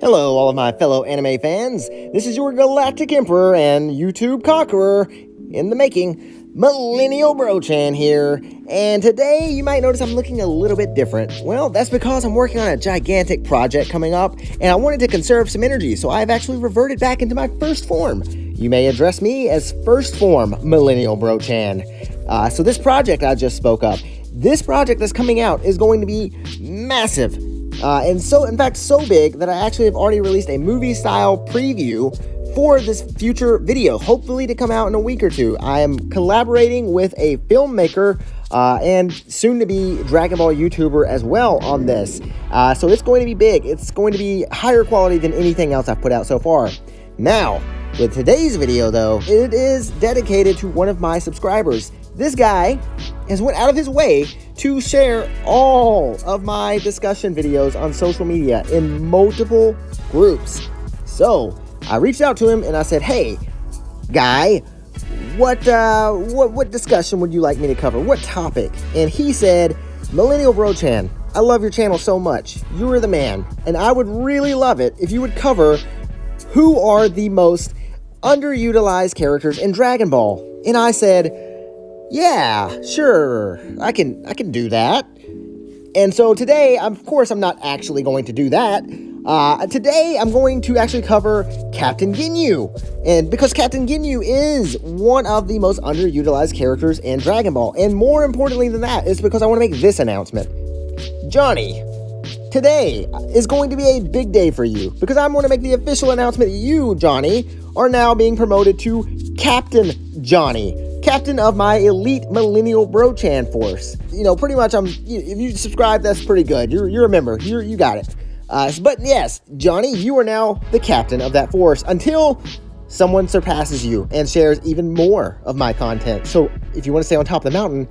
Hello, all of my fellow anime fans. This is your Galactic Emperor and YouTube Conqueror in the making, Millennial Brochan here. And today you might notice I'm looking a little bit different. Well, that's because I'm working on a gigantic project coming up, and I wanted to conserve some energy, so I've actually reverted back into my first form. You may address me as First Form Millennial Brochan. So this project I just spoke of, this project that's coming out is going to be massive. In fact, so big that I actually have already released a movie-style preview for this future video, hopefully to come out in a week or two. I am collaborating with a filmmaker and soon-to-be Dragon Ball YouTuber as well on this. So it's going to be big. It's going to be higher quality than anything else I've put out so far. Now, with today's video, though, it is dedicated to one of my subscribers. This guy has went out of his way to share all of my discussion videos on social media in multiple groups. So I reached out to him and I said, "Hey, guy, what discussion would you like me to cover? What topic?" And he said, "Millennial Brochan, I love your channel so much. You are the man, and I would really love it if you would cover who are the most underutilized characters in Dragon Ball." And I said, "Yeah, sure, I can do that." And so today, of course, I'm not actually going to do that. Today, I'm going to actually cover Captain Ginyu. And because Captain Ginyu is one of the most underutilized characters in Dragon Ball. And more importantly than that, is because I want to make this announcement. Johnny, today is going to be a big day for you, because I'm going to make the official announcement that you, Johnny, are now being promoted to Captain Johnny. Captain of my elite Millennial Brochan force. You know, pretty much if you subscribe, that's pretty good. You're a member. You got it. But yes, Johnny, you are now the captain of that force until someone surpasses you and shares even more of my content. So if you want to stay on top of the mountain,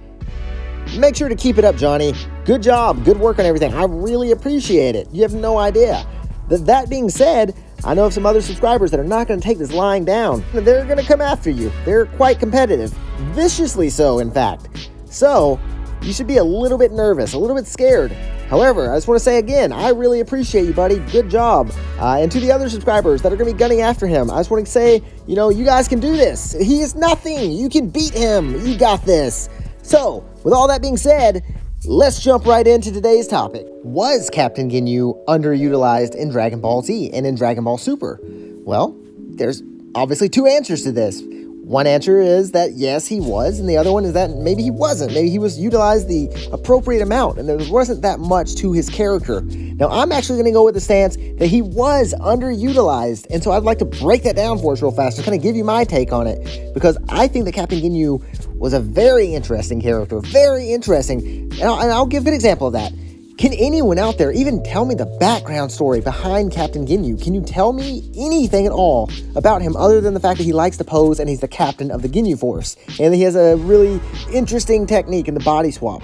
make sure to keep it up, Johnny. Good job. Good work on everything. I really appreciate it. You have no idea. That being said, I know of some other subscribers that are not going to take this lying down. They're going to come after you. They're quite competitive. Viciously so, in fact. So, you should be a little bit nervous, a little bit scared. However, I just want to say again, I really appreciate you, buddy. Good job. And to the other subscribers that are going to be gunning after him, I just want to say, you guys can do this. He is nothing. You can beat him. You got this. So, with all that being said, let's jump right into today's topic. Was Captain Ginyu underutilized in Dragon Ball Z and in Dragon Ball Super? Well, there's obviously two answers to this. One answer is that yes, he was, and the other one is that maybe he wasn't. Maybe he was utilized the appropriate amount, and there wasn't that much to his character. Now, I'm actually going to go with the stance that he was underutilized, and so I'd like to break that down for us real fast to kind of give you my take on it, because I think that Captain Ginyu was a very interesting character, very interesting, and I'll give an example of that. Can anyone out there even tell me the background story behind Captain Ginyu? Can you tell me anything at all about him other than the fact that he likes to pose and he's the captain of the Ginyu Force? And he has a really interesting technique in the body swap.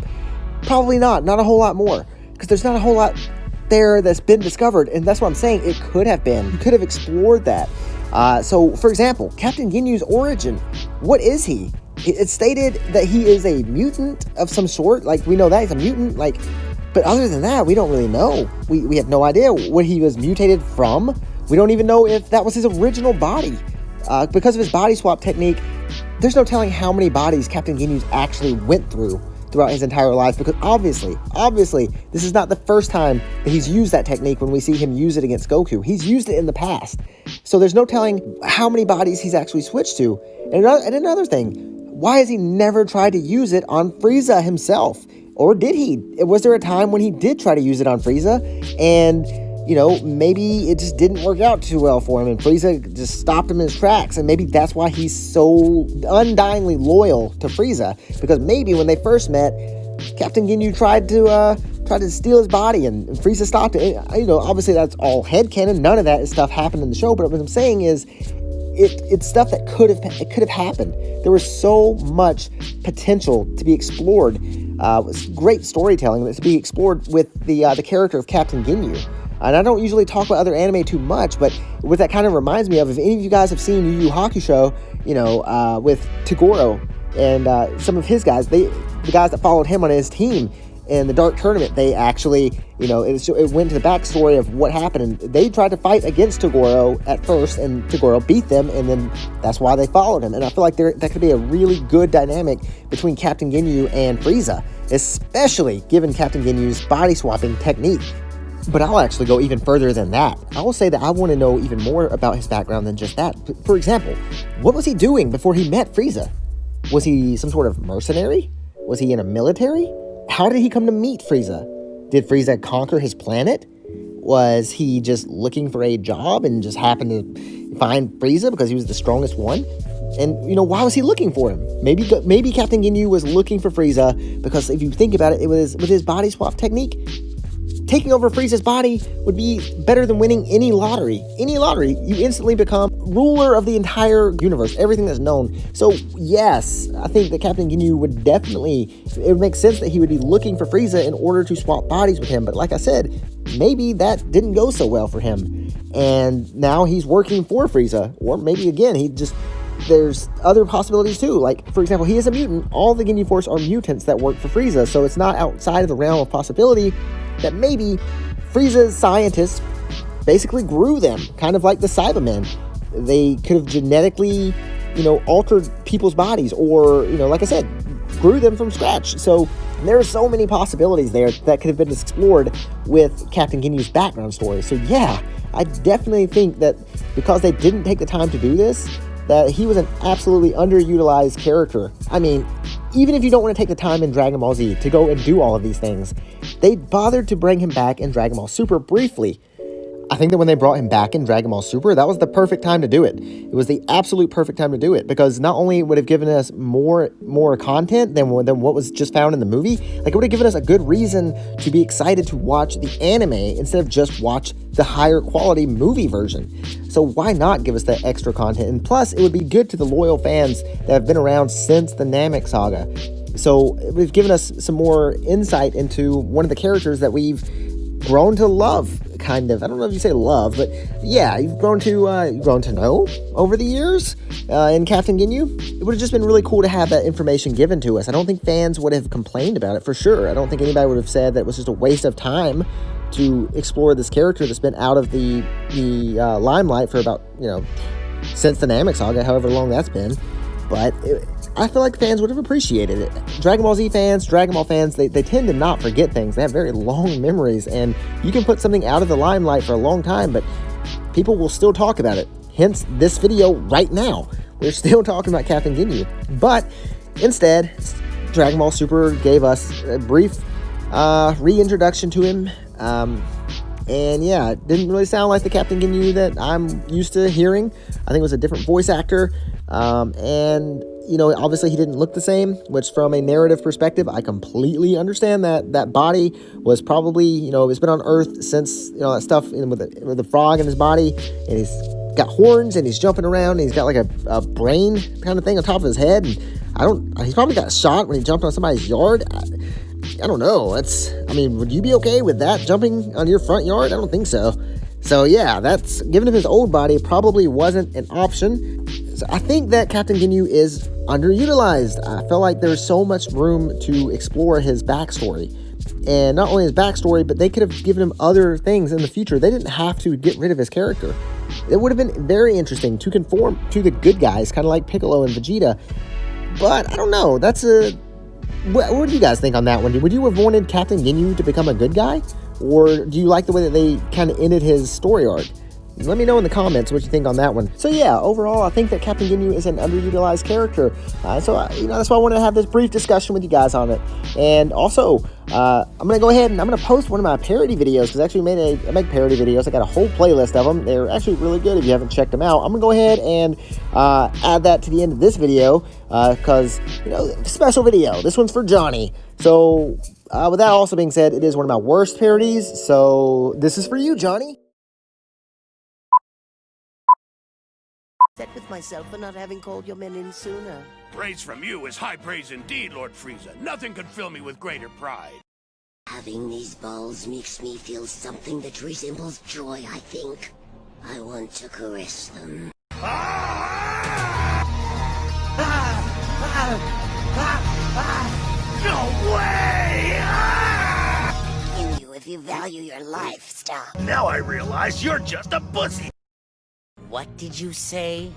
Probably not a whole lot more, because there's not a whole lot there that's been discovered, and that's what I'm saying. It could have been. You could have explored that. So, for example, Captain Ginyu's origin, what is he? It's stated that he is a mutant of some sort. Like, we know that he's a mutant, but other than that, we don't really know. We have no idea what he was mutated from. We don't even know if that was his original body. Because of his body swap technique, there's no telling how many bodies Captain Ginyu's actually went throughout his entire life, because obviously, this is not the first time that he's used that technique when we see him use it against Goku. He's used it in the past. So there's no telling how many bodies he's actually switched to. And another thing, why has he never tried to use it on Frieza himself? Or did he? Was there a time when he did try to use it on Frieza, and, maybe it just didn't work out too well for him, and Frieza just stopped him in his tracks, and maybe that's why he's so undyingly loyal to Frieza, because maybe when they first met, Captain Ginyu tried to steal his body, and Frieza stopped it. Obviously that's all headcanon. None of that stuff happened in the show, but what I'm saying is, it's stuff that could have happened. There was so much potential to be explored. Great storytelling to be explored with the character of Captain Ginyu. And I don't usually talk about other anime too much, but what that kind of reminds me of, if any of you guys have seen Yu Yu Hakusho, with Toguro and some of his guys, the guys that followed him on his team, in the Dark Tournament, they actually, it went to the backstory of what happened. And they tried to fight against Toguro at first, and Toguro beat them, and then that's why they followed him. And I feel like that could be a really good dynamic between Captain Ginyu and Frieza, especially given Captain Ginyu's body swapping technique. But I'll actually go even further than that. I will say that I want to know even more about his background than just that. For example, what was he doing before he met Frieza? Was he some sort of mercenary? Was he in a military? How did he come to meet Frieza? Did Frieza conquer his planet? Was he just looking for a job and just happened to find Frieza because he was the strongest one? And, why was he looking for him? Maybe Captain Ginyu was looking for Frieza because if you think about it, it was with his body swap technique. Taking over Frieza's body would be better than winning any lottery. Any lottery, you instantly become ruler of the entire universe, everything that's known. So, yes, I think that Captain Ginyu would it would make sense that he would be looking for Frieza in order to swap bodies with him. But like I said, maybe that didn't go so well for him. And now he's working for Frieza. Or maybe, again, there's other possibilities too. Like, for example, he is a mutant. All the Ginyu Force are mutants that work for Frieza. So it's not outside of the realm of possibility that maybe Frieza's scientists basically grew them, kind of like the Cybermen. They could have genetically, altered people's bodies, or, like I said, grew them from scratch. So there are so many possibilities there that could have been explored with Captain Ginyu's background story. So yeah, I definitely think that because they didn't take the time to do this, that he was an absolutely underutilized character. I mean, even if you don't want to take the time in Dragon Ball Z to go and do all of these things, they bothered to bring him back in Dragon Ball Super briefly. I think that when they brought him back in Dragon Ball Super, that was the perfect time to do it. It was the absolute perfect time to do it, because not only would it have given us more content than what was just found in the movie, like it would have given us a good reason to be excited to watch the anime instead of just watch the higher quality movie version. So why not give us that extra content? And plus, it would be good to the loyal fans that have been around since the Namek saga. So it would have given us some more insight into one of the characters that we've grown to love, kind of. I don't know if you say love, but yeah, you've grown to know over the years in Captain Ginyu. It would have just been really cool to have that information given to us. I don't think fans would have complained about it, for sure. I don't think anybody would have said that it was just a waste of time to explore this character that's been out of the limelight for about, since the Namek saga, however long that's been. But I feel like fans would have appreciated it. Dragon Ball Z fans, Dragon Ball fans, they tend to not forget things. They have very long memories, and you can put something out of the limelight for a long time, but people will still talk about it. Hence, this video right now. We're still talking about Captain Ginyu. But instead, Dragon Ball Super gave us a brief reintroduction to him. And yeah, it didn't really sound like the Captain Ginyu that I'm used to hearing. I think it was a different voice actor. And obviously he didn't look the same, which from a narrative perspective, I completely understand that. That body was probably, it's been on Earth since, that stuff with the frog in his body, and he's got horns and he's jumping around, and he's got like a brain kind of thing on top of his head. And he's probably got shot when he jumped on somebody's yard. I don't know. Would you be okay with that jumping on your front yard? I don't think so. So yeah, that's, given him his old body, probably wasn't an option. So I think that Captain Ginyu is underutilized. I feel like there's so much room to explore his backstory. And not only his backstory, but they could have given him other things in the future. They didn't have to get rid of his character. It would have been very interesting to conform to the good guys, kind of like Piccolo and Vegeta. But I don't know. What do you guys think on that one? Would you have wanted Captain Ginyu to become a good guy? Or do you like the way that they kind of ended his story arc? Let me know in the comments what you think on that one. So yeah, overall, I think that Captain Ginyu is an underutilized character. That's why I wanted to have this brief discussion with you guys on it. And also, I'm going to go ahead and I'm going to post one of my parody videos, because I actually I make parody videos. I got a whole playlist of them. They're actually really good if you haven't checked them out. I'm going to go ahead and add that to the end of this video, because, special video. This one's for Johnny. So with that also being said, it is one of my worst parodies. So this is for you, Johnny. Upset with myself for not having called your men in sooner. Praise from you is high praise indeed, Lord Frieza. Nothing could fill me with greater pride. Having these balls makes me feel something that resembles joy, I think. I want to caress them. No way! if you value your life, stop. Now I realize you're just a pussy. What did you say?